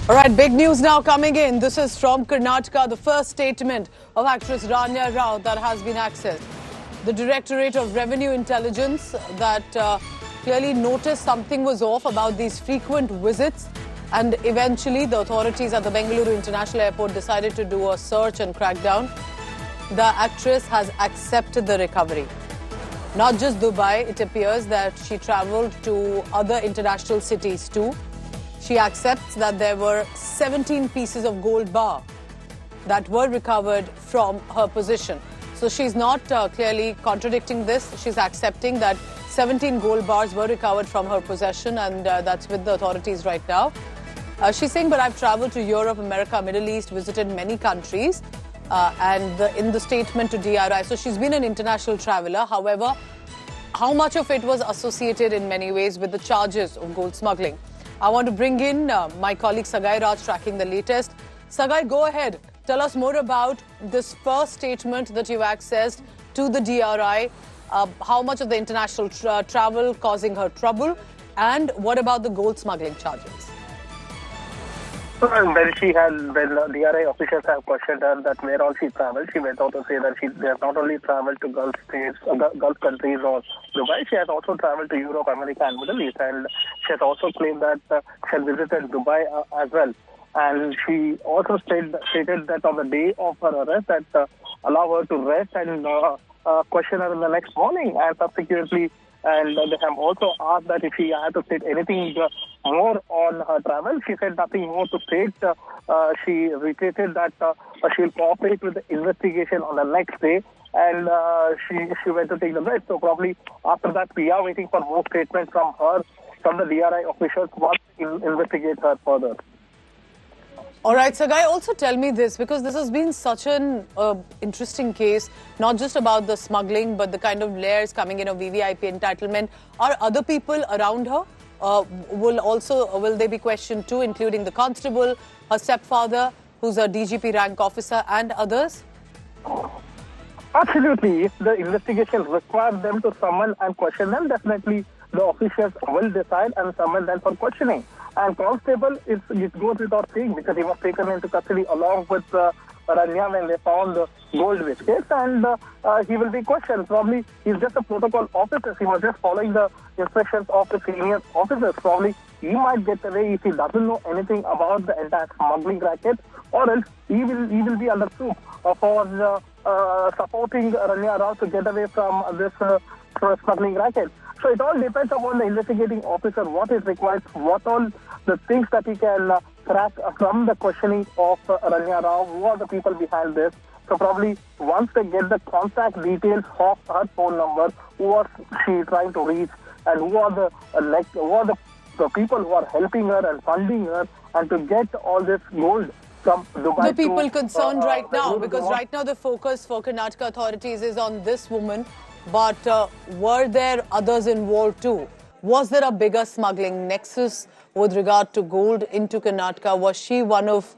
All right, big news now coming in. This is from Karnataka, the first statement of actress Ranya Rao that has been accessed. The Directorate of Revenue Intelligence that clearly noticed something was off about these frequent visits, and eventually the authorities at the Bengaluru International Airport decided to do a search and crackdown. The actress has accepted the recovery. Not just Dubai, it appears that she travelled to other international cities too. She accepts that there were 17 pieces of gold bar that were recovered from her possession. So she's not clearly contradicting this. She's accepting that 17 gold bars were recovered from her possession, and that's with the authorities right now. She's saying, but I've travelled to Europe, America, Middle East, visited many countries, and in the statement to DRI. So she's been an international traveller. However, how much of it was associated in many ways with the charges of gold smuggling? I want to bring in my colleague Sagai Raj tracking the latest. Sagai, go ahead. Tell us more about this first statement that you've accessed to the DRI. How much of the international travel causing her trouble, and what about the gold smuggling charges? When DRI officials have questioned her that where all she travelled, she went out to say that she has not only travelled to Gulf states, Gulf countries or Dubai, she has also travelled to Europe, America and Middle East, and she has also claimed that she had visited Dubai as well. And she also stated that on the day of her arrest that allow her to rest and question her in the next morning, and subsequently. And they have also asked that if she had to state anything more on her travel. She said nothing more to state. She reiterated that she will cooperate with the investigation on the next day, and she went to take the rest. So probably after that, we are waiting for more statements from her, from the DRI officials, what investigate her further. All right, Sagai, also tell me this, because this has been such an interesting case, not just about the smuggling, but the kind of layers coming in of VVIP entitlement. Are other people around her? Will they be questioned too, including the constable, her stepfather, who's a DGP rank officer, and others? Absolutely. If the investigation requires them to summon and question them, definitely the officials will decide and summon them for questioning. And constable, it goes without saying, because he was taken into custody along with Ranya when they found the gold biscuits, and he will be questioned. Probably he's just a protocol officer. He was just following the instructions of the senior officers. Probably he might get away if he doesn't know anything about the entire smuggling racket, or else he will be under suit for supporting Ranya Rao to get away from this smuggling racket. So it all depends upon the investigating officer, what is required, what all the things that he can track from the questioning of Ranya Rao, who are the people behind this. So probably once they get the contact details of her phone number, who was she trying to reach, and who are the people who are helping her and funding her, and to get all this gold from Dubai. The people concerned right now, because right now the focus for Karnataka authorities is on this woman. But were there others involved too? Was there a bigger smuggling nexus with regard to gold into Karnataka? Was she one of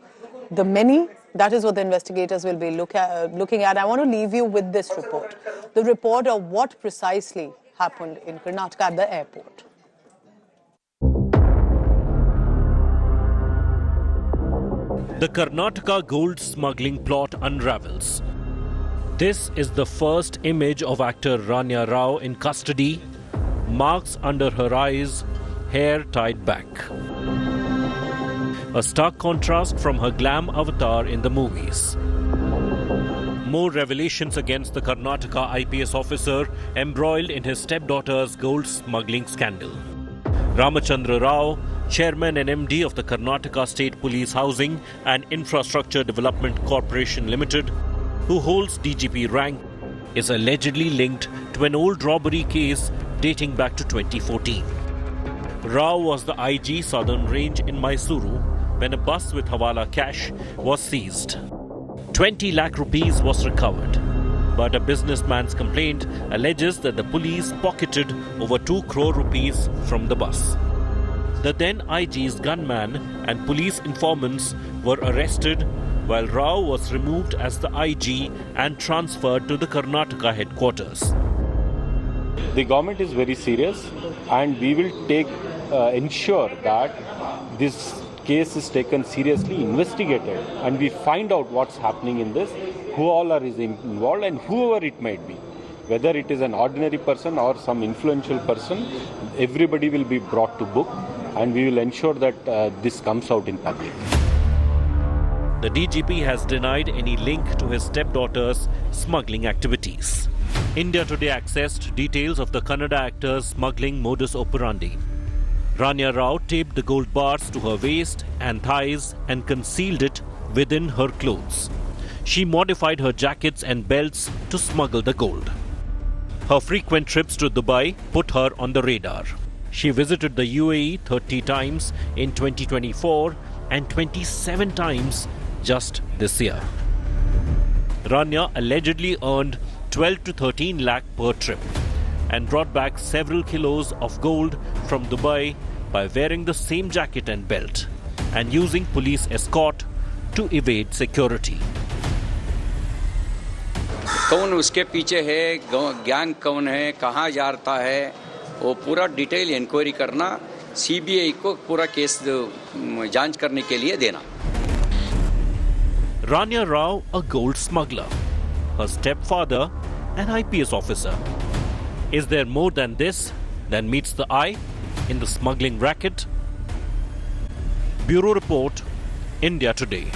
the many? That is what the investigators will be looking at. I want to leave you with this report. The report of what precisely happened in Karnataka at the airport. The Karnataka gold smuggling plot unravels. This is the first image of actor Ranya Rao in custody, marks under her eyes, hair tied back. A stark contrast from her glam avatar in the movies. More revelations against the Karnataka IPS officer embroiled in his stepdaughter's gold smuggling scandal. Ramachandra Rao, chairman and MD of the Karnataka State Police Housing and Infrastructure Development Corporation Limited, who holds DGP rank, is allegedly linked to an old robbery case dating back to 2014. Rao was the IG Southern Range in Mysuru when a bus with Hawala cash was seized. 20 lakh rupees was recovered, but a businessman's complaint alleges that the police pocketed over 2 crore rupees from the bus. The then IG's gunman and police informants were arrested, while Rao was removed as the IG and transferred to the Karnataka headquarters. The government is very serious, and we will ensure that this case is taken seriously, investigated, and we find out what's happening in this, who all are involved, and whoever it might be. Whether it is an ordinary person or some influential person, everybody will be brought to book, and we will ensure that this comes out in public. The DGP has denied any link to his stepdaughter's smuggling activities. India Today accessed details of the Kannada actor's smuggling modus operandi. Ranya Rao taped the gold bars to her waist and thighs and concealed it within her clothes. She modified her jackets and belts to smuggle the gold. Her frequent trips to Dubai put her on the radar. She visited the UAE 30 times in 2024 and 27 times just this year. Ranya allegedly earned 12 to 13 lakh per trip and brought back several kilos of gold from Dubai by wearing the same jacket and belt and using police escort to evade security. कौन उसके पीछे है, gang कौन है, कहाँ जाता है, वो पूरा डिटेल इंक्वायरी करना, सीबीआई को पूरा केस जांच करने के लिए देना. Ranya Rao, a gold smuggler. Her stepfather, an IPS officer. Is there more than this than meets the eye in the smuggling racket? Bureau Report, India Today.